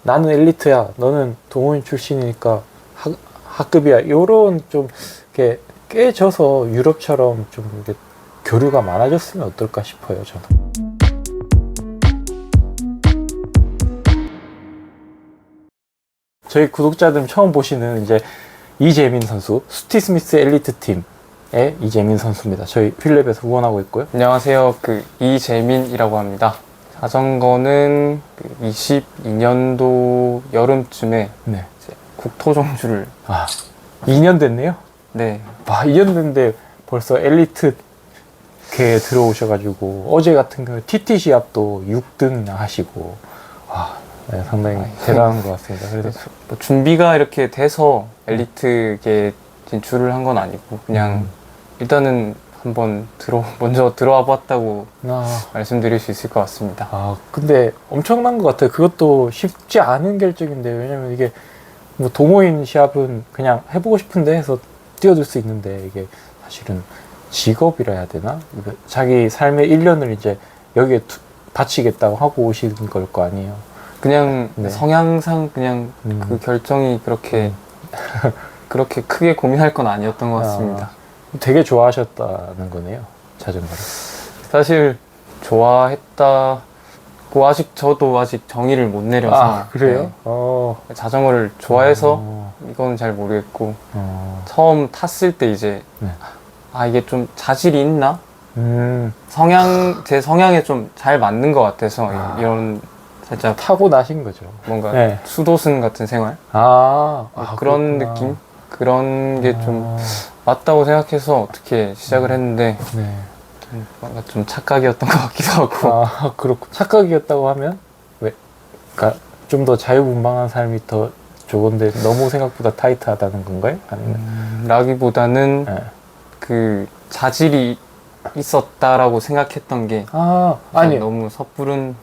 나는 엘리트야, 너는 동호인 출신이니까 하급이야. 요런 좀 이렇게 깨져서 유럽처럼 좀 이렇게 교류가 많아졌으면 어떨까 싶어요, 저는. 저희 구독자들 처음 보시는 이제 이재민 선수, 스티 스미스 엘리트 팀의 이재민 선수입니다. 저희 필랩에서 후원하고 있고요. 안녕하세요. 이재민이라고 합니다. 자전거는 22년도 여름쯤에 네. 이제 국토종주를 2년 됐네요. 네. 2년 됐는데 벌써 엘리트 에 들어오셔가지고 어제 같은 경우 TT 시합도 6등이나 하시고 네, 상당히 대단한 것 같습니다. 그래서 뭐 준비가 이렇게 돼서 엘리트에 진출을 한 건 아니고 그냥 일단은 한번 먼저 들어와 봤다고 말씀드릴 수 있을 것 같습니다. 근데 엄청난 것 같아요. 그것도 쉽지 않은 결정인데, 왜냐면 이게 뭐 동호인 시합은 그냥 해보고 싶은데 해서 뛰어들 수 있는데, 이게 사실은 직업이라 해야 되나? 자기 삶의 1년을 이제 여기에 바치겠다고 하고 오시는 걸 거 아니에요. 그냥 네. 성향상 그냥 그 결정이 그렇게 크게 고민할 건 아니었던 것 같습니다. 되게 좋아하셨다는 거네요, 자전거를. 사실 좋아했다고 저도 아직 정의를 못 내려서. 그래요? 네. 자전거를 좋아해서 이건 잘 모르겠고 처음 탔을 때 이제 네. 이게 좀 자질이 있나? 제 성향에 좀 잘 맞는 것 같아서 이런 살짝 타고 나신 거죠. 뭔가 네. 수도승 같은 생활? 그런 그렇구나. 느낌? 그런 게 좀 맞다고 생각해서 어떻게 시작을 했는데 네. 뭔가 좀 착각이었던 것 같기도 하고. 그렇고. 착각이었다고 하면 왜? 그러니까 좀 더 자유분방한 삶이 더 좋은데 너무 생각보다 타이트하다는 건가요? 아니면 라기보다는 네. 그 자질이 있었다라고 생각했던 게 아니 너무 섣부른.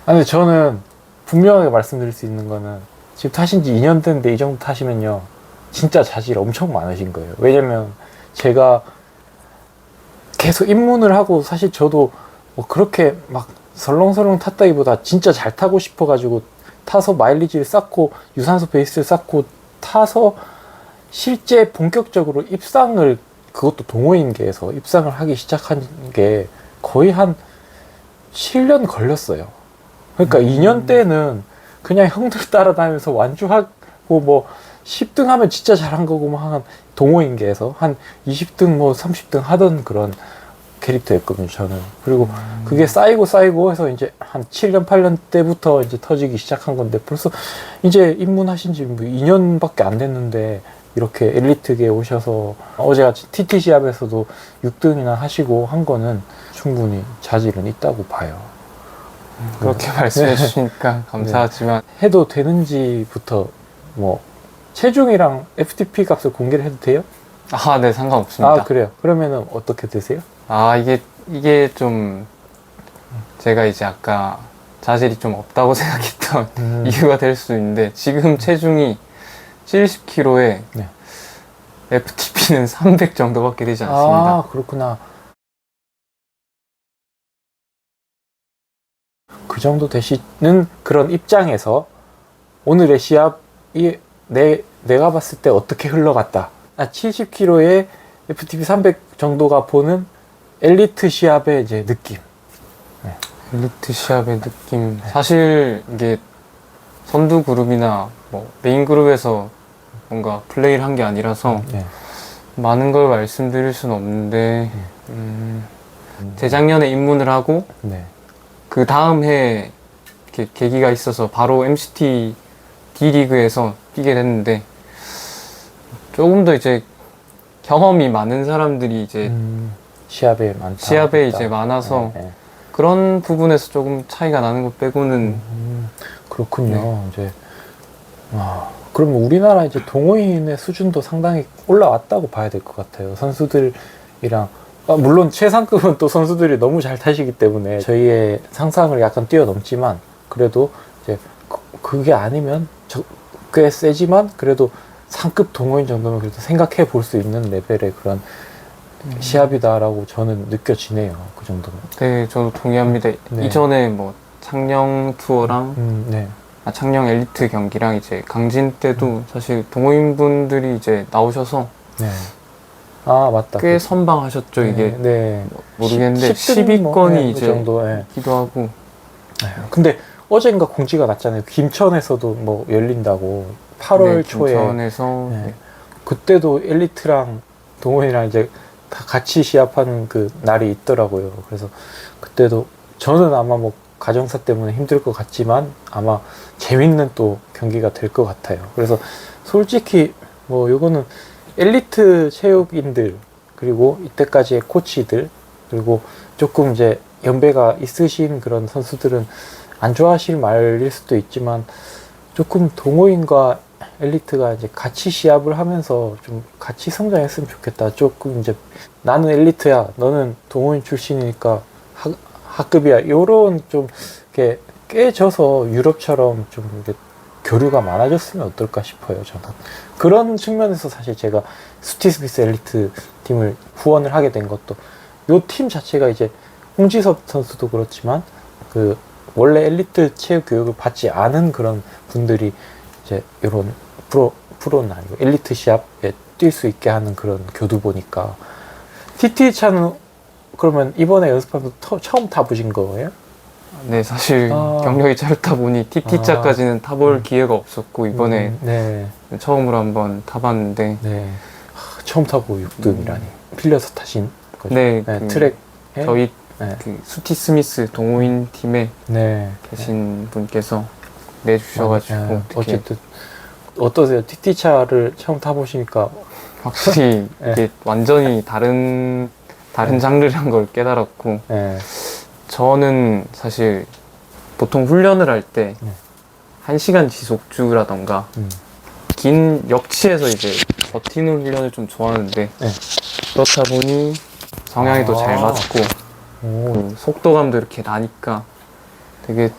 아니 저는 분명하게 말씀드릴 수 있는 거는 지금 타신 지 2년 됐는데 이 정도 타시면요 진짜 자질 엄청 많으신 거예요. 왜냐면 제가 계속 입문을 하고, 사실 저도 뭐 그렇게 막 설렁설렁 탔다기보다 진짜 잘 타고 싶어가지고 타서 마일리지를 쌓고 유산소 베이스를 쌓고 타서 실제 본격적으로 입상을, 그것도 동호인계에서 입상을 하기 시작한 게 거의 한 7년 걸렸어요. 그러니까 2년 때는 그냥 형들 따라다니면서 완주하고 뭐 10등 하면 진짜 잘한 거고, 한 동호인계에서 한 20등 뭐 30등 하던 그런 캐릭터였거든요, 저는. 그리고 그게 쌓이고 해서 이제 한 7년 8년 때부터 이제 터지기 시작한 건데, 벌써 이제 입문하신 지 뭐 2년밖에 안 됐는데 이렇게 엘리트계에 오셔서 어제같이 TT 시합에서도 6등이나 하시고 한 거는 충분히 자질은 있다고 봐요. 그렇게 말씀해 주시니까 감사하지만 해도 되는지부터, 뭐 체중이랑 FTP 값을 공개를 해도 돼요? 네, 상관없습니다. 그래요? 그러면은 어떻게 되세요? 이게 좀 제가 이제 아까 자질이 좀 없다고 생각했던 이유가 될 수 있는데, 지금 체중이 70kg에 네. FTP는 300 정도밖에 되지 않습니다. 그렇구나. 그 정도 되시는 그런 입장에서 오늘의 시합이 내가 봤을 때 어떻게 흘러갔다. 70kg에 FTP 300 정도가 보는 엘리트 시합의 이제 느낌. 네. 엘리트 시합의 느낌. 사실 이게 선두 그룹이나 뭐 메인 그룹에서 뭔가 플레이를 한 게 아니라서 많은 걸 말씀드릴 수는 없는데, 재작년에 입문을 하고 그 다음 해 이렇게 계기가 있어서 바로 MCT D리그에서 뛰게 됐는데, 조금 더 이제 경험이 많은 사람들이 이제 시합에 이제 많아서 그런 부분에서 조금 차이가 나는 것 빼고는. 그렇군요. 이제 그러면 우리나라 이제 동호인의 수준도 상당히 올라왔다고 봐야 될 것 같아요. 선수들이랑 물론 최상급은 또 선수들이 너무 잘 타시기 때문에 저희의 상상을 약간 뛰어넘지만, 그래도 이제 그게 아니면 꽤 세지만 그래도 상급 동호인 정도면 그래도 생각해 볼 수 있는 레벨의 그런 시합이다라고 저는 느껴지네요. 그 정도면. 네, 저도 동의합니다. 네. 이전에 뭐 창녕 투어랑 창녕 엘리트 경기랑 이제 강진 때도 사실 동호인분들이 이제 나오셔서 네. 아, 맞다. 꽤 선방하셨죠. 네, 이게 네. 모르겠는데 10등 뭐, 10위권이 네, 그 이제 정도, 네. 기도 하고. 근데 어젠가 공지가 났잖아요. 김천에서도 뭐 열린다고. 8월 네, 초에. 김천에서 네. 그때도 엘리트랑 동호인이랑 이제 다 같이 시합하는 그 날이 있더라고요. 그래서 그때도 저는 아마 뭐 가정사 때문에 힘들 것 같지만 아마 재밌는 또 경기가 될 것 같아요. 그래서 솔직히 뭐 요거는 엘리트 체육인들 그리고 이때까지의 코치들 그리고 조금 이제 연배가 있으신 그런 선수들은 안 좋아하실 말일 수도 있지만 조금 동호인과 엘리트가 이제 같이 시합을 하면서 좀 같이 성장했으면 좋겠다. 조금 이제 나는 엘리트야, 너는 동호인 출신이니까 하급이야. 요런 좀 이렇게 깨져서 유럽처럼 좀 이렇게 교류가 많아졌으면 어떨까 싶어요. 저는 그런 측면에서 사실 제가 스티스미스 엘리트 팀을 후원을 하게 된 것도 요 팀 자체가 이제 홍지섭 선수도 그렇지만 그 원래 엘리트 체육 교육을 받지 않은 그런 분들이 이제 이런 프로는 아니고 엘리트 시합에 뛸 수 있게 하는 그런 교두보니까 TT 차는 그러면 이번에 연습하면서 처음 타보신 거예요? 네, 사실 아. 경력이 짧다 보니 TT차까지는 타볼 기회가 없었고 이번에 네, 처음으로 한번 타봤는데 네. 처음 타고 6등이라니 필려서 타신 거죠? 네, 네, 그 트랙 저희 네. 그 수티 스미스 동호인 팀에 네. 계신 분께서 내주셔가지고 네. 어떻게 어쨌든 어떠세요? TT 차를 처음 타보시니까 확실히 네. 이게 완전히 다른 네. 장르란 걸 깨달았고 네. 저는 사실 보통 훈련을 할 때 네. 1시간 지속주라던가 긴 역치에서 이제 버티는 훈련을 좀 좋아하는데 네. 그렇다 보니 성향에도 잘 아. 맞고 오. 그 속도감도 이렇게 나니까 되게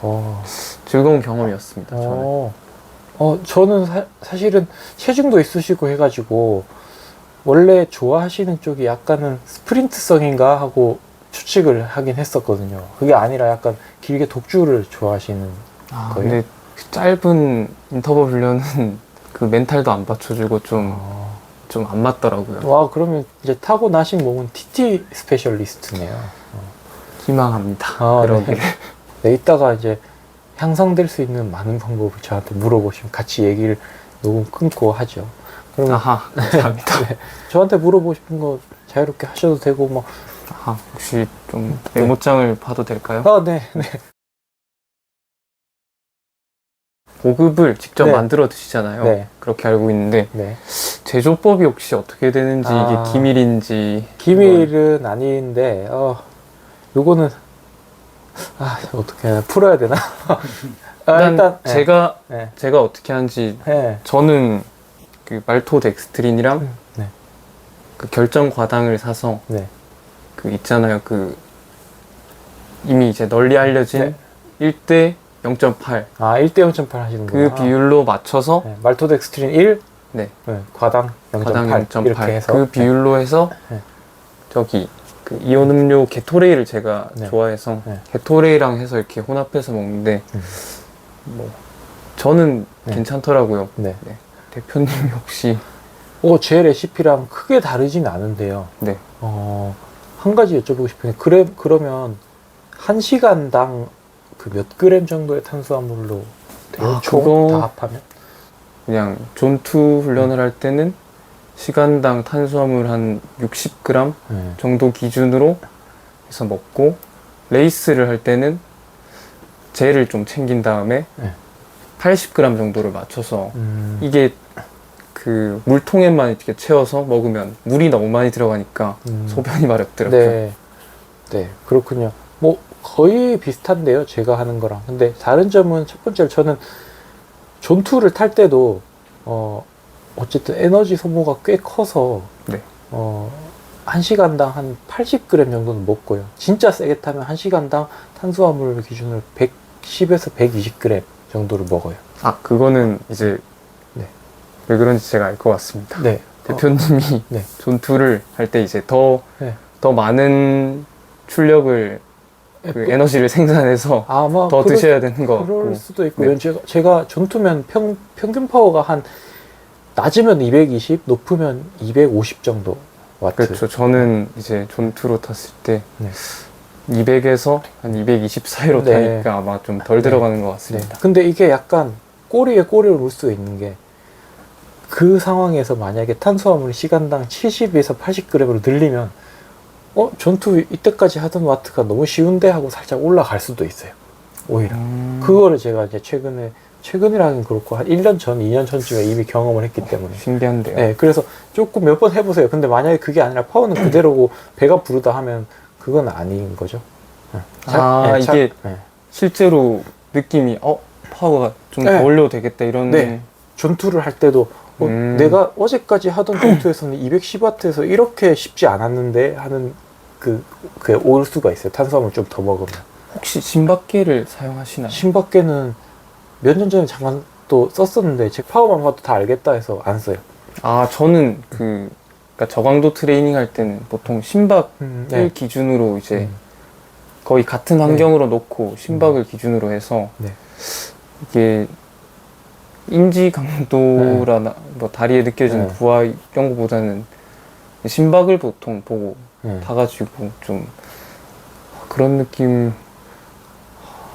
즐거운 경험이었습니다. 저는. 저는 사실은 체중도 있으시고 해가지고 원래 좋아하시는 쪽이 약간은 스프린트성인가 하고 추측을 하긴 했었거든요. 그게 아니라 약간 길게 독주를 좋아하시는 거예요? 근데 그 짧은 인터벌 훈련은 그 멘탈도 안 받쳐주고 좀 안 맞더라고요. 와, 그러면 이제 타고 나신 몸은 TT 스페셜리스트네요. 희망합니다. 네. 그러길. 네, 이따가 이제 향상될 수 있는 많은 방법을 저한테 물어보시면 같이 얘기를 녹음 끊고 하죠. 그러면 아하, 감사합니다. 네, 저한테 물어보고 싶은 거 자유롭게 하셔도 되고 뭐. 아하, 혹시 좀 메모장을 봐도 될까요? 네. 보급을 직접 네. 만들어 드시잖아요. 네. 그렇게 알고 있는데 네. 제조법이 혹시 어떻게 되는지 이게 기밀인지 기밀은 아닌데 요거는 어떻게 풀어야 되나? 일단 네. 제가 어떻게 하는지 네. 저는 그 말토덱스트린이랑 네. 그 결정 과당을 사서 네. 그 있잖아요. 그 이미 이제 널리 알려진 1대 0.8 1대 0.8 하시는구나. 그 비율로 맞춰서 네. 말토덱스트린 1, 네. 과당 0.8 과당 0.8 이렇게 해서 그 비율로 해서 네. 저기 그 이온 음료 게토레이를 제가 네. 좋아해서 네. 게토레이랑 해서 이렇게 혼합해서 먹는데 뭐 저는 네. 괜찮더라고요. 네. 네. 대표님이 혹시 제 레시피랑 크게 다르진 않은데요. 네. 한 가지 여쭤보고 싶은데 그러면 1시간당 그 몇 그램 정도의 탄수화물로 돼요? 총 그거 다 합하면? 그냥 존투 훈련을 할 때는 시간당 탄수화물 한 60g 네. 정도 기준으로 해서 먹고 레이스를 할 때는 젤을 좀 챙긴 다음에 네. 80g 정도를 맞춰서 이게 이게 그 물통에만 이렇게 채워서 먹으면 물이 너무 많이 들어가니까 소변이 마렵더라고요. 네. 네, 그렇군요. 뭐 거의 비슷한데요, 제가 하는 거랑. 근데 다른 점은 첫 번째로 저는 존투를 탈 때도 어쨌든 에너지 소모가 꽤 커서 네. 1시간당 한 80g 정도는 먹고요. 진짜 세게 타면 1시간당 탄수화물 기준으로 110에서 120g 정도를 먹어요. 그거는 이제 네. 왜 그런지 제가 알 것 같습니다. 네. 대표님이 네. 존투를 할 때 이제 더 네. 많은 출력을 그 에너지를 생산해서 아마 더 드셔야 되는 것 그럴 같고. 수도 있고 네. 제가 전투면 평균 파워가 한 낮으면 220, 높으면 250 정도 와트. 그렇죠. 저는 이제 전투로 탔을 때 네. 200에서 한 220 사이로 네. 타니까 아마 좀 덜 네. 들어가는 것 네. 같습니다. 근데 이게 약간 꼬리에 꼬리를 물 수 있는 게 그 상황에서 만약에 탄수화물이 시간당 70에서 80g으로 늘리면 전투 이때까지 하던 와트가 너무 쉬운데 하고 살짝 올라갈 수도 있어요. 오히려. 그거를 제가 이제 최근이라긴 그렇고 한 1년 전, 2년 전쯤에 이미 경험을 했기 때문에. 신기한데요. 네, 그래서 조금 몇 번 해보세요. 근데 만약에 그게 아니라 파워는 그대로고 배가 부르다 하면 그건 아닌 거죠. 네. 이게 네. 실제로 느낌이 파워가 좀 더 네. 올려도 되겠다 이런. 네. 전투를 할 때도 내가 어제까지 하던 전투에서는 210W에서 이렇게 쉽지 않았는데 하는 그게 올 수가 있어요. 탄수화물 좀 더 먹으면. 혹시 심박계를 사용하시나요? 심박계는 몇 년 전에 잠깐 또 썼었는데 제 파워만 봐도 다 알겠다 해서 안 써요. 저는 그러니까 저강도 트레이닝 할 때는 보통 심박을 네. 기준으로 이제 음. 거의 같은 환경으로 놓고 심박을 기준으로 해서 네. 이게 인지 강도라나 뭐 다리에 느껴지는 네. 부하 이런 거보다는 심박을 보통 보고 네. 타가지고 좀 그런 느낌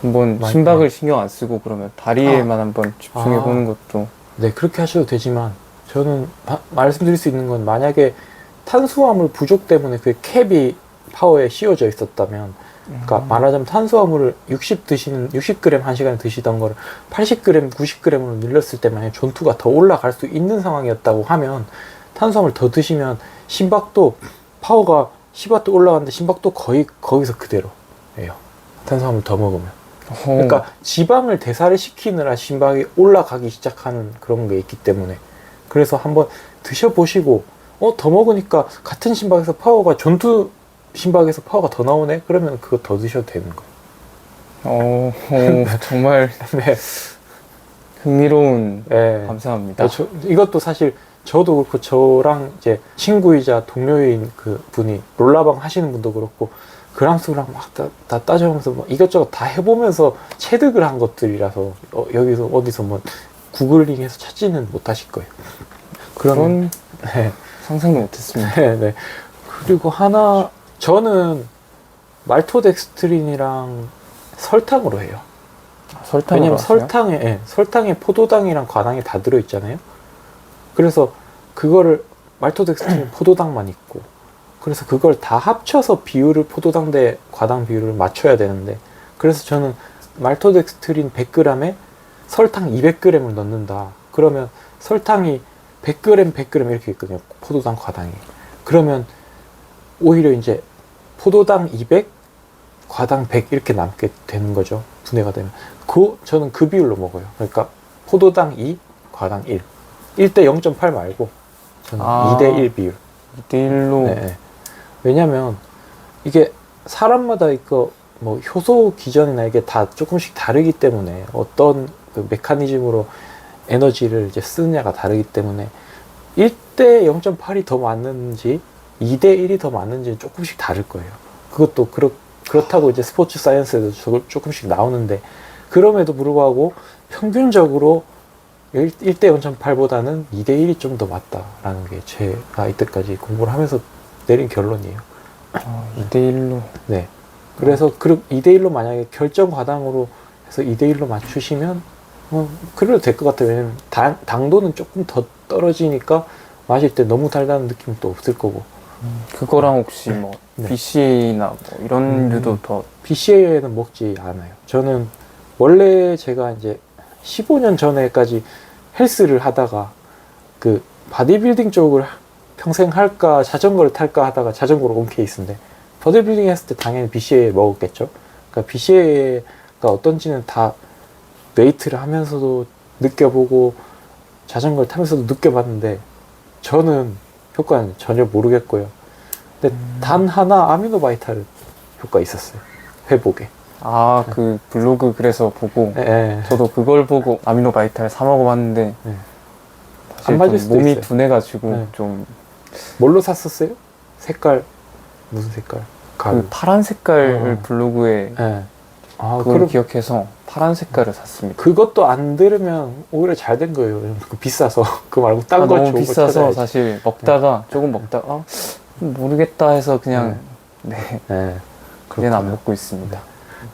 한번 맞아요. 심박을 신경 안 쓰고 그러면 다리에만 한번 집중해 보는 것도 네, 그렇게 하셔도 되지만 저는 말씀드릴 수 있는 건 만약에 탄수화물 부족 때문에 그 캡이 파워에 씌워져 있었다면 그러니까 말하자면 탄수화물을 60g 한 시간에 드시던 거를 80g, 90g으로 늘렸을 때 만약 전투가 더 올라갈 수 있는 상황이었다고 하면 탄수화물 더 드시면 심박도 파워가 10W 올라가는데 심박도 거의 거기서 그대로예요. 탄수화물 더 먹으면. 그러니까 지방을 대사를 시키느라 심박이 올라가기 시작하는 그런 게 있기 때문에 그래서 한번 드셔보시고 더 먹으니까 같은 심박에서 파워가 전투 심박에서 파워가 더 나오네? 그러면 그거 더 드셔도 되는 거예요. 정말 네. 흥미로운 네. 감사합니다. 이것도 사실 저도 그렇고 저랑 이제 친구이자 동료인 그 분이 롤라방 하시는 분도 그렇고 그랑스랑 막 다 따져가면서 막 이것저것 다 해보면서 체득을 한 것들이라서 여기서 어디서 뭐 구글링해서 찾지는 못하실 거예요. 그런 네. 상상도 못했습니다. 네, 네. 그리고 하나 저는 말토덱스트린이랑 설탕으로 해요. 왜냐면 설탕에 포도당이랑 과당이 다 들어있잖아요. 그래서 그거를 말토덱스트린 포도당만 있고 그래서 그걸 다 합쳐서 비율을 포도당 대 과당 비율을 맞춰야 되는데 그래서 저는 말토덱스트린 100g에 설탕 200g을 넣는다. 그러면 설탕이 100g, 100g 이렇게 있거든요. 포도당, 과당이. 그러면 오히려 이제 포도당 200, 과당 100 이렇게 남게 되는 거죠. 분해가 되면. 저는 그 비율로 먹어요. 그러니까 포도당 2, 과당 1. 1대 0.8 말고 저는 2대 1 비율. 2대1로. 네. 왜냐면 이게 사람마다 이거 뭐 효소 기전이나 이게 다 조금씩 다르기 때문에 어떤 그 메커니즘으로 에너지를 이제 쓰느냐가 다르기 때문에 1대 0.8이 더 맞는지 2대 1이 더 맞는지 조금씩 다를 거예요. 그것도 그렇다고 이제 스포츠 사이언스에도 조금씩 나오는데 그럼에도 불구하고 평균적으로 1대 0.8보다는 2대 1이 좀 더 맞다라는 게 제가 이때까지 공부를 하면서 내린 결론이에요. 2대1로. 네. 그래서 2대 1로 만약에 결정 과당으로 해서 2대 1로 맞추시면 그래도 될 것 같아요. 왜냐면 당도는 조금 더 떨어지니까 마실 때 너무 달다는 느낌은 또 없을 거고. 그거랑 혹시 뭐 네. BCA나 뭐 이런 류도 더 BCA에는 먹지 않아요. 저는 원래 제가 이제 15년 전에까지 헬스를 하다가 그 바디빌딩 쪽을 평생 할까 자전거를 탈까 하다가 자전거로 온 케이스인데 바디빌딩 했을 때 당연히 BCA 먹었겠죠. 그러니까 BCA가 어떤지는 다 웨이트를 하면서도 느껴보고 자전거를 타면서도 느껴봤는데 저는 효과는 전혀 모르겠고요. 근데 단 하나 아미노바이탈 효과 있었어요. 회복에. 그 블로그 그래서 보고 네. 저도 그걸 보고 아미노바이탈 사 먹어봤는데 네. 사실 안 맞을 좀 수도 몸이 있어요. 둔해가지고 네. 좀 뭘로 샀었어요? 색깔 무슨 색깔? 그 파란 색깔을 어. 블로그에 네. 아, 그걸 그럼 기억해서 파란 색깔을 샀습니다. 그것도 안 들으면 오히려 잘 된 거예요. 왜냐면 그거 비싸서. 그거 말고 딴 거 너무 좋은 거 비싸서 찾아야지. 사실 먹다가 조금 먹다가 모르겠다 해서 그냥 네, 네. 이제는 안 그렇구나. 먹고 있습니다.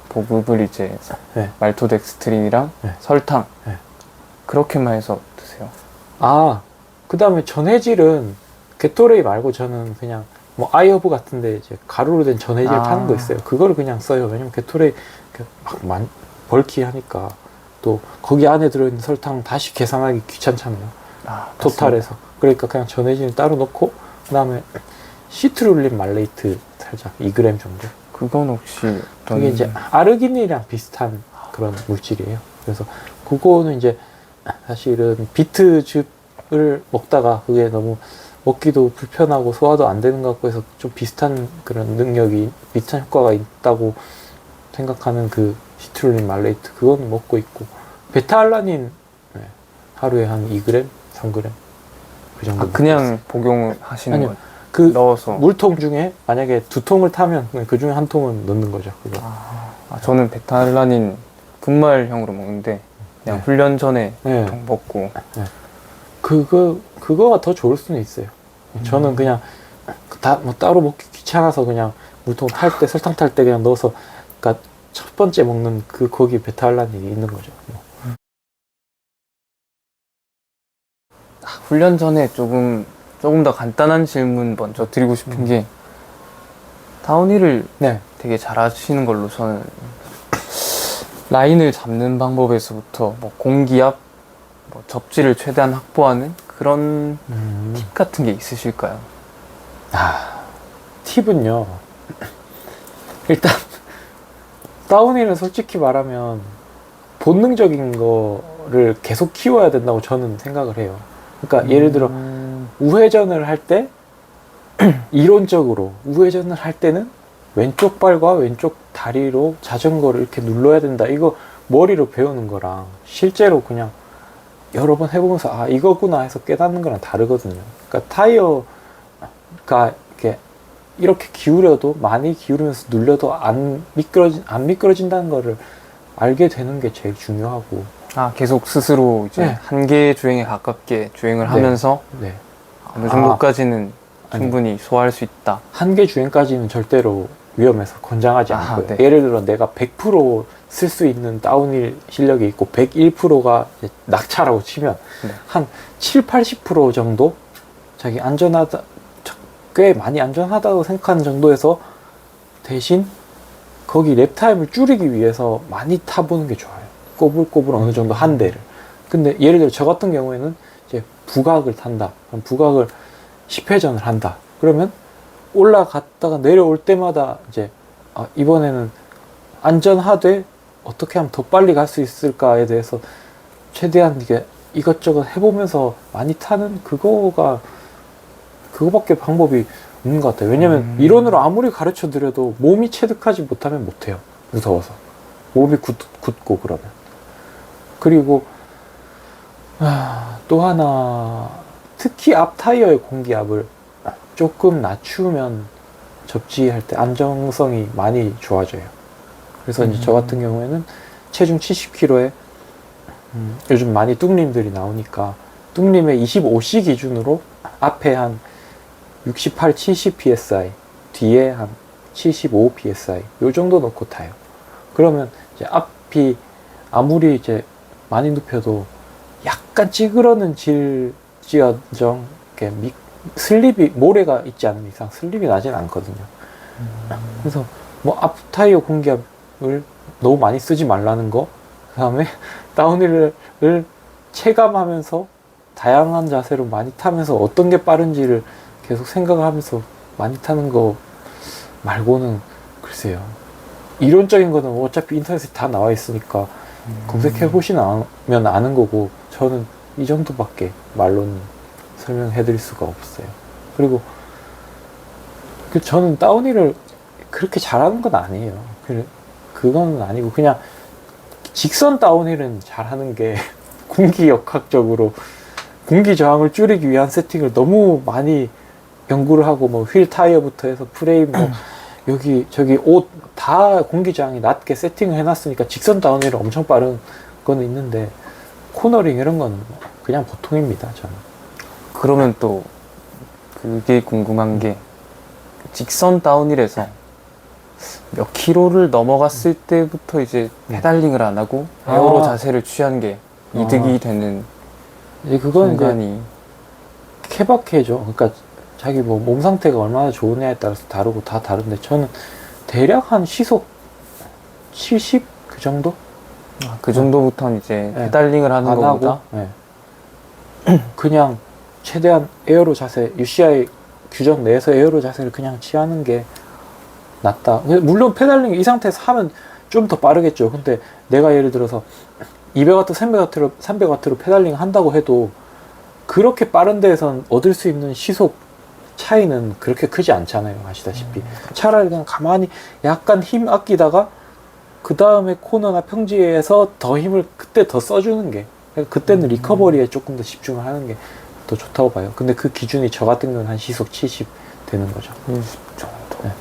보급을 이제 네. 말토덱스트린이랑 네. 설탕 네. 그렇게만 해서 드세요. 아, 그 다음에 전해질은 게토레이 말고 저는 그냥 뭐 아이허브 같은데 이제 가루로 된 전해질 아. 파는 거 있어요. 그거를 그냥 써요. 왜냐면 게토레이 막 벌키하니까 또 거기 안에 들어있는 설탕 다시 계산하기 귀찮잖아요. 토탈에서. 그러니까 그냥 전해질을 따로 넣고 그 다음에 시트룰린 말레이트 살짝 2g 정도. 그건 혹시 어떤 그게 이제 아르기닌이랑 비슷한 그런 물질이에요. 그래서 그거는 이제 사실은 비트즙을 먹다가 그게 너무 먹기도 불편하고 소화도 안 되는 것 같고 해서 좀 비슷한 그런 능력이, 비슷한 효과가 있다고 생각하는 그 시트룰린 말레이트, 그건 먹고 있고, 베타알라닌 네, 하루에 한 2g, 3g 그 정도. 그냥 복용하시는 아니요. 거예요? 그 넣어서 물통 중에 만약에 2통을 타면 그 중에 한 통은 넣는 거죠. 그거. 저는 베타알라닌 분말형으로 먹는데 그냥 네. 훈련 전에 네. 보통 먹고 그거가 더 좋을 수는 있어요. 저는 그냥 뭐 따로 먹기 귀찮아서 그냥 물통 탈 때, 설탕 탈 때 그냥 넣어서, 그러니까 첫 번째 먹는 거기 베타알라닌이 있는 거죠. 훈련 전에 조금 더 간단한 질문 먼저 드리고 싶은 게 다운힐을 네. 되게 잘 하시는 걸로 저는 라인을 잡는 방법에서부터 뭐 공기압, 뭐 접지를 최대한 확보하는 그런 팁 같은 게 있으실까요? 팁은요. 일단 다운힐은 솔직히 말하면 본능적인 거를 계속 키워야 된다고 저는 생각을 해요. 그러니까 예를 들어 우회전을 할 때 이론적으로 우회전을 할 때는 왼쪽 발과 왼쪽 다리로 자전거를 이렇게 눌러야 된다. 이거 머리로 배우는 거랑 실제로 그냥 여러 번 해보면서 아 이거구나 해서 깨닫는 거랑 다르거든요. 그러니까 타이어가 이렇게 기울여도, 많이 기울이면서 눌려도 안 미끄러진다는 거를 알게 되는 게 제일 중요하고. 계속 스스로 이제 네. 한계 주행에 가깝게 주행을 네. 하면서 네. 어느 정도까지는 충분히 소화할 수 있다. 한계 주행까지는 절대로 위험해서 권장하지 않고요. 네. 예를 들어 내가 100% 쓸 수 있는 다운힐 실력이 있고 101%가 낙차라고 치면 네. 한 7, 80% 정도 자기 안전하다, 꽤 많이 안전하다고 생각하는 정도에서 대신 거기 랩타임을 줄이기 위해서 많이 타보는 게 좋아요. 꼬불꼬불 어느 정도 한 대를. 근데 예를 들어 저 같은 경우에는 이제 부각을 탄다. 그럼 부각을 10회전을 한다. 그러면 올라갔다가 내려올 때마다 이제 이번에는 안전하되 어떻게 하면 더 빨리 갈 수 있을까에 대해서 최대한 이게 이것저것 해보면서 많이 타는 그거밖에 방법이 없는 것 같아요. 왜냐면 이론으로 아무리 가르쳐 드려도 몸이 체득하지 못하면 못해요. 무서워서. 몸이 굳고 그러면. 그리고 또 하나, 특히 앞 타이어의 공기압을 조금 낮추면 접지할 때 안정성이 많이 좋아져요. 그래서 이제 저 같은 경우에는 체중 70kg에 요즘 많이 뚱림들이 나오니까 뚱림의 25C 기준으로 앞에 한 68, 70 psi, 뒤에 한 75 psi 요 정도 넣고 타요. 그러면 이제 앞이 아무리 이제 많이 눕혀도 약간 찌그러는 질지어정 슬립이, 모래가 있지 않은 이상 슬립이 나진 않거든요. 그래서 뭐 앞 타이어 공기압을 너무 많이 쓰지 말라는 거, 그 다음에 다운힐을 체감하면서 다양한 자세로 많이 타면서 어떤 게 빠른지를 계속 생각하면서 많이 타는 거 말고는 글쎄요. 이론적인 거는 어차피 인터넷에 다 나와 있으니까 검색해 보시면 아는 거고, 저는 이 정도밖에 말로는 설명해 드릴 수가 없어요. 그리고 저는 다운힐을 그렇게 잘하는 건 아니에요. 그건 아니고 그냥 직선 다운힐은 잘하는 게 공기역학적으로 공기 저항을 줄이기 위한 세팅을 너무 많이 연구를 하고 뭐 휠 타이어부터 해서 프레임 뭐 여기 저기 옷 다 공기저항이 낮게 세팅을 해놨으니까 직선 다운힐은 엄청 빠른 거는 있는데 코너링 이런 건 그냥 보통입니다. 저는. 그러면 또 그게 궁금한 게 직선 다운힐에서 몇 킬로를 넘어갔을 때부터 이제 페달링을 안 하고 에어로 아. 자세를 취한 게 이득이 되는 이제 그건 이제 순간이 케바케죠. 그러니까 자기 뭐 몸 상태가 얼마나 좋으냐에 따라서 다르고 다 다른데 저는 대략 한 시속 70 그 정도 그 정도부터는 이제 네. 페달링을 하는 안 것보다 하고 그냥 최대한 에어로 자세 UCI 규정 내에서 에어로 자세를 그냥 취하는 게 낫다. 물론 페달링 이 상태에서 하면 좀 더 빠르겠죠. 근데 내가 예를 들어서 200W, 300W로 페달링 한다고 해도 그렇게 빠른 데에선 얻을 수 있는 시속 차이는 그렇게 크지 않잖아요. 아시다시피. 차라리 그냥 가만히 약간 힘 아끼다가 그 다음에 코너나 평지에서 더 힘을 그때 더 써주는 게 그때는 리커버리에 조금 더 집중을 하는 게 더 좋다고 봐요. 근데 그 기준이 저 같은 경우는 한 시속 70 되는 거죠. 60 정도. 네.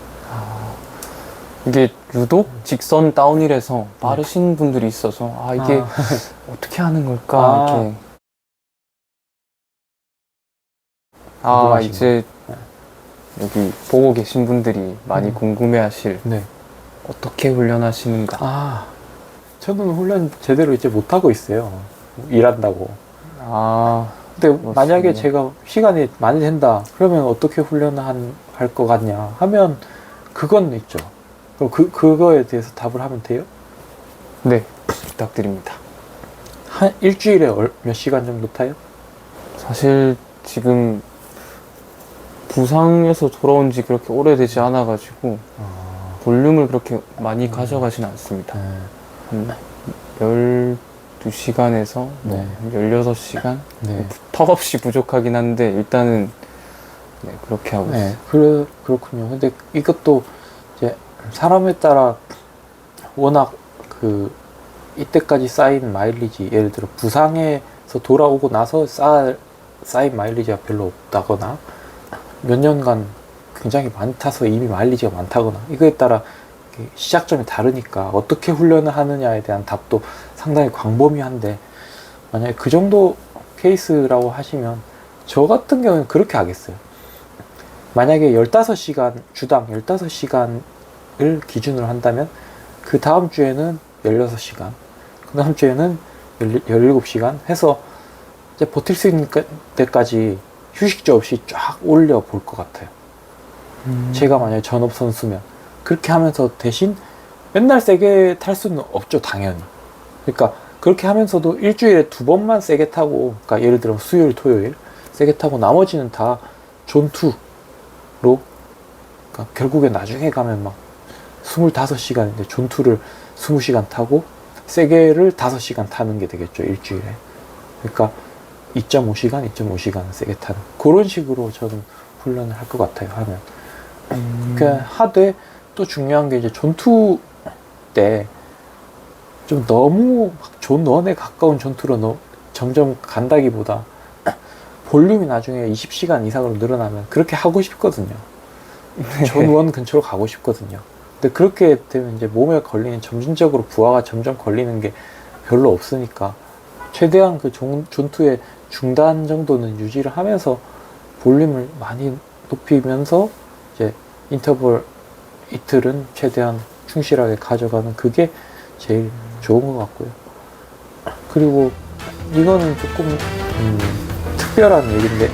이게 유독 직선 다운힐에서 빠르신 분들이 있어서 이게 어떻게 하는 걸까 이렇게 궁금하신 이제 여기 보고 계신 분들이 많이 궁금해하실 네. 어떻게 훈련하시는가. 저는 훈련 제대로 이제 못하고 있어요. 일한다고. 근데 만약에 맞습니다. 제가 시간이 많이 된다. 그러면 어떻게 훈련을 할 것 같냐 하면 그건 있죠. 그럼 그거에 대해서 답을 하면 돼요? 네, 부탁드립니다. 한 일주일에 몇 시간 정도 타요? 사실 지금 부상에서 돌아온 지 그렇게 오래되지 않아가지고 볼륨을 그렇게 많이 가져가진 않습니다. 한 12시간에서 네. 16시간? 네. 턱없이 부족하긴 한데 일단은 네, 그렇게 하고 있어요. 네, 그렇군요. 근데 이것도 이제 사람에 따라 워낙 이때까지 쌓인 마일리지, 예를 들어 부상에서 돌아오고 나서 쌓인 마일리지가 별로 없다거나 몇 년간 굉장히 많이 타서 이미 마일리지가 많다거나 이거에 따라 시작점이 다르니까 어떻게 훈련을 하느냐에 대한 답도 상당히 광범위한데 만약에 그 정도 케이스라고 하시면 저 같은 경우는 그렇게 하겠어요. 만약에 15시간, 주당 15시간을 기준으로 한다면 그 다음 주에는 16시간, 그 다음 주에는 17시간 해서 이제 버틸 수 있는 때까지 휴식제 없이 쫙 올려 볼 것 같아요. 제가 만약에 전업 선수면 그렇게 하면서 대신 맨날 세게 탈 수는 없죠, 당연히. 그러니까 그렇게 하면서도 일주일에 2번만 세게 타고, 그러니까 예를 들어 수요일, 토요일 세게 타고 나머지는 다 존2로, 그러니까 결국에 나중에 가면 막 25시간인데 존2를 20시간 타고 세게를 5시간 타는 게 되겠죠, 일주일에. 그러니까 2.5시간, 2.5시간 세게 타는 그런 식으로 저는 훈련을 할 것 같아요, 하면. 그러니까 하되 또 중요한 게 이제 존2 때 좀 너무 존1에 가까운 존2로 점점 간다기보다 볼륨이 나중에 20시간 이상으로 늘어나면 그렇게 하고 싶거든요. 존1 근처로 가고 싶거든요. 근데 그렇게 되면 이제 몸에 걸리는 점진적으로 부하가 점점 걸리는 게 별로 없으니까 최대한 그 존2의 중단 정도는 유지를 하면서 볼륨을 많이 높이면서 이제 인터벌 이틀은 최대한 충실하게 가져가는 그게 제일 좋은 것 같고요. 그리고 이거는 조금 특별한 얘기인데